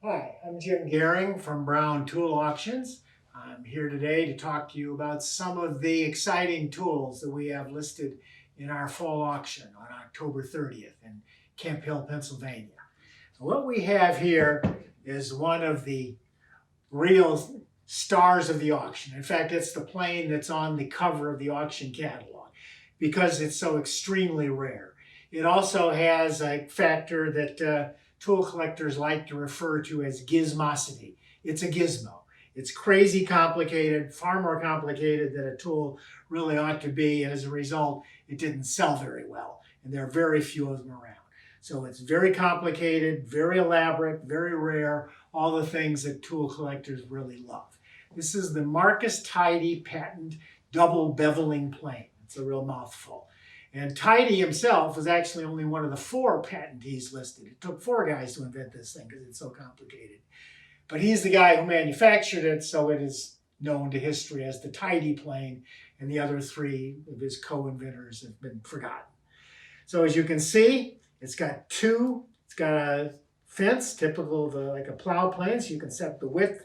Hi, I'm Jim Gehring from Brown Tool Auctions. I'm here today to talk to you about some of the exciting tools that we have listed in our fall auction on October 30th in Kemp Hill, Pennsylvania. What we have here is one of the real stars of the auction. In fact, it's the plane that's on the cover of the auction catalog because it's so extremely rare. It also has a factor that tool collectors like to refer to as gizmosity. It's a gizmo. It's crazy complicated, far more complicated than a tool really ought to be, and as a result, it didn't sell very well, and there are very few of them around. So it's very complicated, very elaborate, very rare, all the things that tool collectors really love. This is the Marcus Tidey patent double beveling plane. It's a real mouthful. And Tidey himself was actually only one of the 4 patentees listed. It took 4 guys to invent this thing because it's so complicated. But he's the guy who manufactured it, so it is known to history as the Tidey plane, and the other 3 of his co-inventors have been forgotten. So as you can see, it's got a fence, typical of like a plow plane, so you can set the width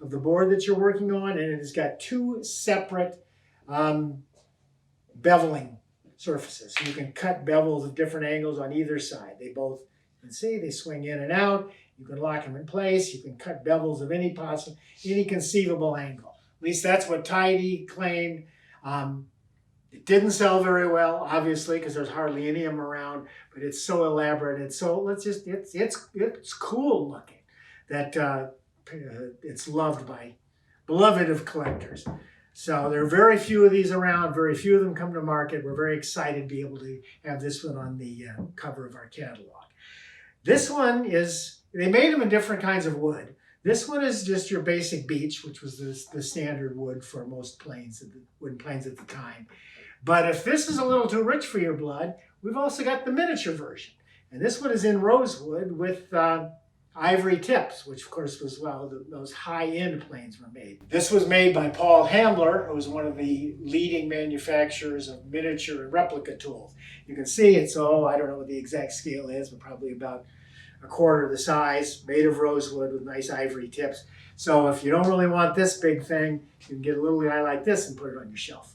of the board that you're working on, and it has got 2 separate beveling surfaces. So you can cut bevels at different angles on either side. They both, you can see, they swing in and out. You can lock them in place. You can cut bevels of any conceivable angle. At least that's what Tidey claimed. It didn't sell very well, obviously, because there's hardly any of them around. But it's so elaborate. It's cool looking that it's beloved of collectors. So there are very few of these around, very few of them come to market. We're very excited to be able to have this one on the cover of our catalog. This one they made them in different kinds of wood. This one is just your basic beech, which was the standard wood for most wooden planes at the time. But if this is a little too rich for your blood, we've also got the miniature version. And this one is in rosewood with ivory tips, which of course was, those high-end planes were made. This was made by Paul Handler, who was one of the leading manufacturers of miniature and replica tools. You can see it's, I don't know what the exact scale is, but probably about a quarter the size, made of rosewood with nice ivory tips. So if you don't really want this big thing, you can get a little guy like this and put it on your shelf.